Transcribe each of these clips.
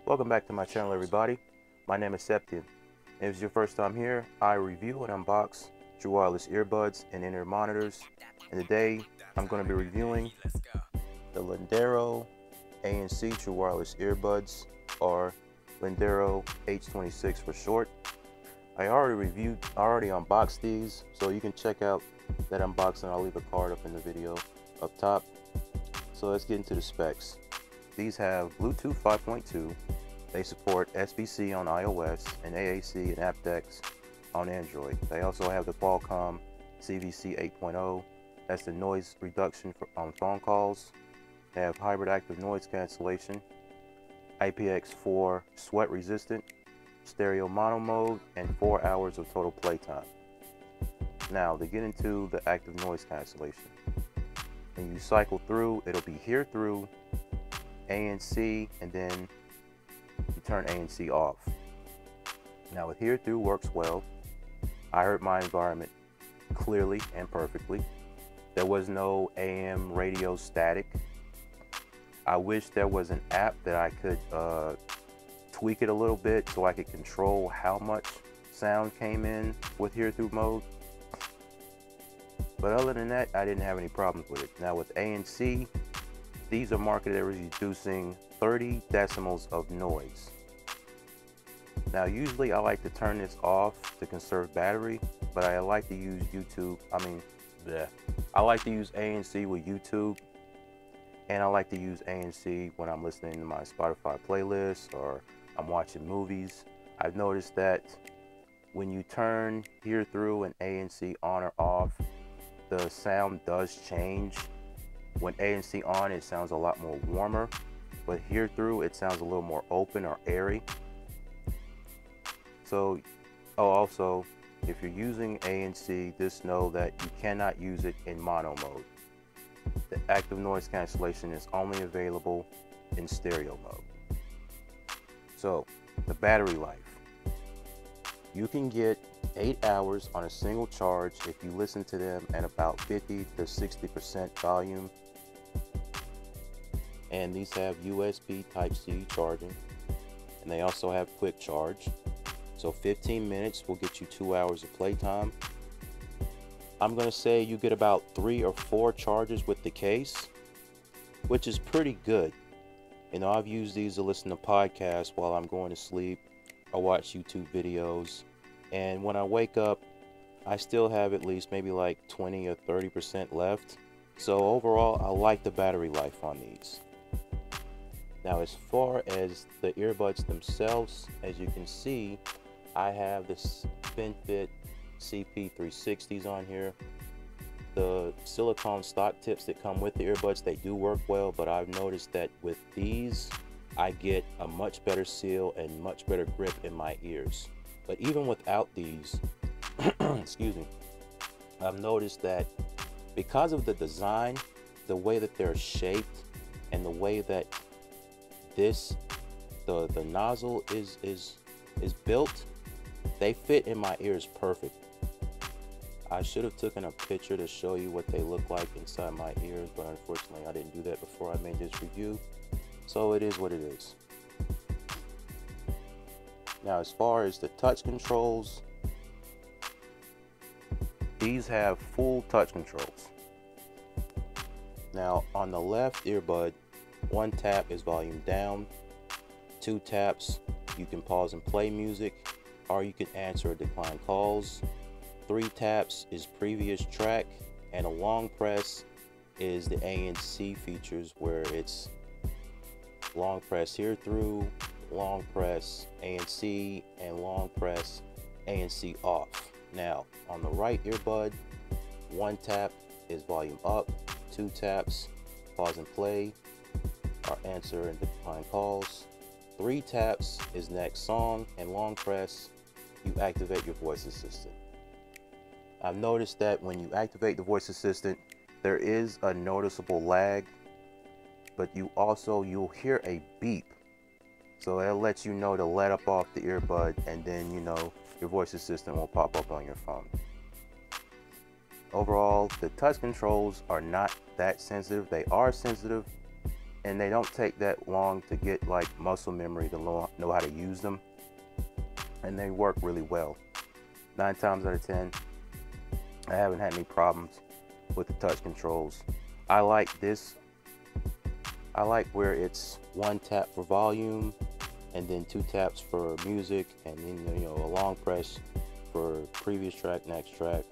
Welcome back to my channel, everybody. My name is Septien. If it's your first time here, I review and unbox true wireless earbuds and in-ear monitors. And today, I'm going to be reviewing the Lindero ANC true wireless earbuds, or Lindero H26 for short. I already unboxed these, so you can check out that unboxing. I'll leave a card up in the video up top. So let's get into the specs. These have Bluetooth 5.2. They support SBC on iOS and AAC and aptX on Android. They also have the Qualcomm CVC 8.0. That's the noise reduction on phone calls. They have hybrid active noise cancellation, IPX4 sweat resistant, stereo mono mode, and 4 hours of total playtime. Now, to get into the active noise cancellation, when you cycle through, it'll be hear through, ANC, and then you turn ANC off. Now, with hear through works well. I heard my environment clearly and perfectly. There was no AM radio static. I wish there was an app that I could tweak it a little bit so I could control how much sound came in with hear through mode. But other than that, I didn't have any problems with it. Now with ANC, these are marketed as reducing 30 decibels of noise. Now usually I like to turn this off to conserve battery, but I like to use I like to use ANC with YouTube, and I like to use ANC when I'm listening to my Spotify playlist or I'm watching movies. I've noticed that when you turn hear through and ANC on or off, the sound does change. When ANC on, it sounds a lot more warmer, but hear through, it sounds a little more open or airy. So, also, if you're using ANC, just know that you cannot use it in mono mode. The active noise cancellation is only available in stereo mode. So, the battery life. You can get 8 hours on a single charge if you listen to them at about 50 to 60% volume. And these have USB Type-C charging, and they also have quick charge. So 15 minutes will get you 2 hours of playtime. I'm going to say you get about 3 or 4 charges with the case, which is pretty good. You know, I've used these to listen to podcasts while I'm going to sleep or watch YouTube videos. And when I wake up, I still have at least maybe like 20 or 30% left. So overall, I like the battery life on these. Now, as far as the earbuds themselves, as you can see, I have the SpinFit CP360s on here. The silicone stock tips that come with the earbuds, they do work well, but I've noticed that with these, I get a much better seal and much better grip in my ears. But even without these, excuse me, I've noticed that because of the design, the way that they're shaped, and the way that the nozzle is built, they fit in my ears perfect. I should have taken a picture to show you what they look like inside my ears, but unfortunately I didn't do that before I made this review. So it is what it is. Now, as far as the touch controls, these have full touch controls. Now, on the left earbud, 1 tap is volume down, 2 taps, you can pause and play music, or you can answer or decline calls. 3 taps is previous track, and a long press is the ANC features, where it's long press hear through, long press ANC, and long press ANC off. Now, on the right earbud, 1 tap is volume up, 2 taps, pause and play, or answer and decline calls. 3 taps is next song, and long press, you activate your voice assistant. I've noticed that when you activate the voice assistant, there is a noticeable lag, but you'll hear a beep. So it'll let you know to let up off the earbud, and then your voice assistant will pop up on your phone. Overall, the touch controls are not that sensitive. They are sensitive, and they don't take that long to get like muscle memory to know how to use them, and they work really well. 9 times out of 10, I haven't had any problems with the touch controls. I like this. I like where it's 1 tap for volume, and then 2 taps for music, and then, you know, a long press for previous track, next track.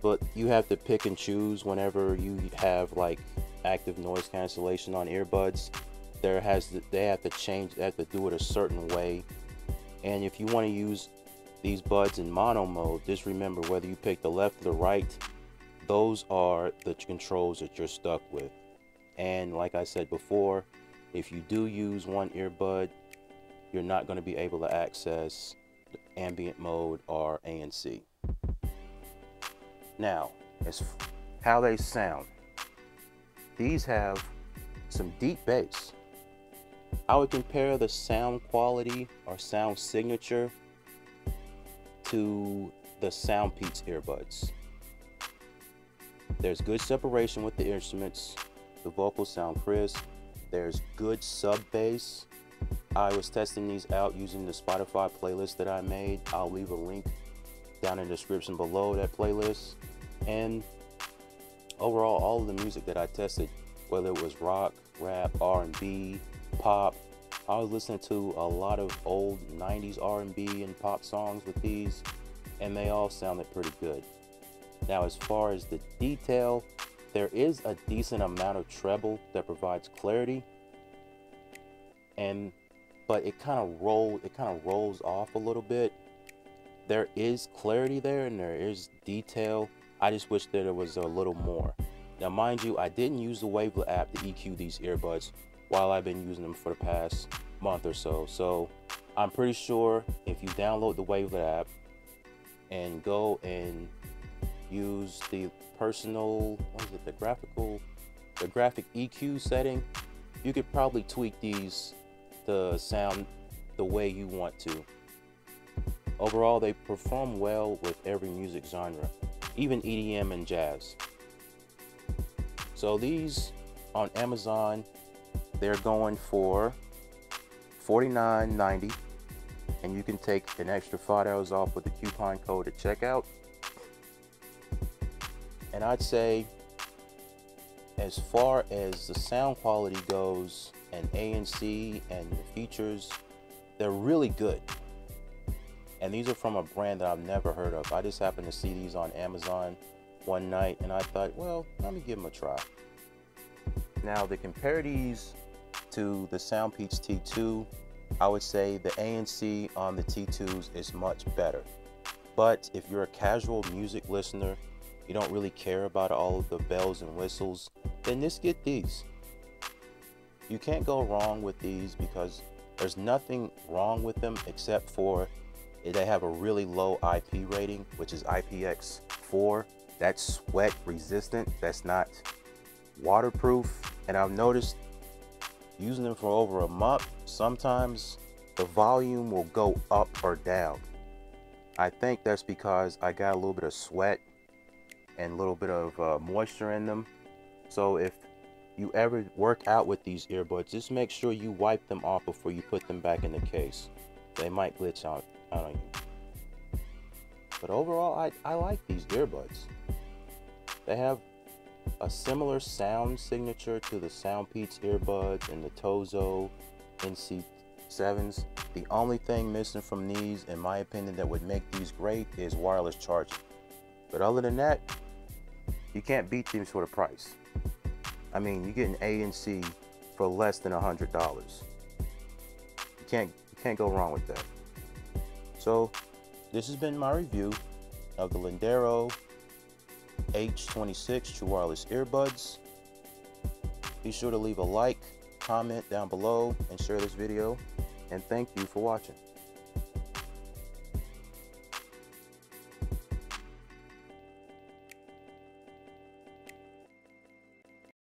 But you have to pick and choose whenever you have like active noise cancellation on earbuds. They have to do it a certain way. And if you want to use these buds in mono mode, just remember, whether you pick the left or the right, those are the controls that you're stuck with. And like I said before, if you do use one earbud, you're not going to be able to access ambient mode or ANC. Now, as how they sound, these have some deep bass. I would compare the sound quality or sound signature to the SoundPeats earbuds. There's good separation with the instruments. The vocals sound crisp. There's good sub bass. I was testing these out using the Spotify playlist that I made. I'll leave a link down in the description below that playlist. And overall, all of the music that I tested, whether it was rock, rap, R&B, pop, I was listening to a lot of old 90s R&B and pop songs with these, and they all sounded pretty good. Now, as far as the detail, there is a decent amount of treble that provides clarity, but it kind of rolls off a little bit. There is clarity there, and there is detail. I just wish that there was a little more. Now, mind you, I didn't use the Wavelet app to EQ these earbuds while I've been using them for the past month or so. So I'm pretty sure if you download the Wavelet app and go and use the personal, the graphic EQ setting, you could probably tweak these to sound the way you want to. Overall, they perform well with every music genre, even EDM and jazz. So these on Amazon, they're going for $49.90, and you can take an extra $5 off with the coupon code at checkout. And I'd say, as far as the sound quality goes and ANC and the features, they're really good. And these are from a brand that I've never heard of. I just happened to see these on Amazon one night, and I thought, well, let me give them a try. Now, to compare these to the SoundPeats T2, I would say the ANC on the T2s is much better. But if you're a casual music listener, you don't really care about all of the bells and whistles, then just get these. You can't go wrong with these because there's nothing wrong with them except for they have a really low IP rating, which is IPX4. That's sweat resistant. That's not waterproof. And I've noticed using them for over a month, sometimes the volume will go up or down. I think that's because I got a little bit of sweat and a little bit of moisture in them. So if you ever work out with these earbuds, just make sure you wipe them off before you put them back in the case. They might glitch out on you. But overall, I like these earbuds. They have a similar sound signature to the SoundPeats earbuds and the Tozo NC7s. The only thing missing from these, in my opinion, that would make these great is wireless charging. But other than that, you can't beat these for the price. I mean, you get an ANC for less than $100. You can't go wrong with that. So this has been my review of the Lindero H26 true wireless earbuds. Be sure to leave a like, comment down below, and share this video. And thank you for watching.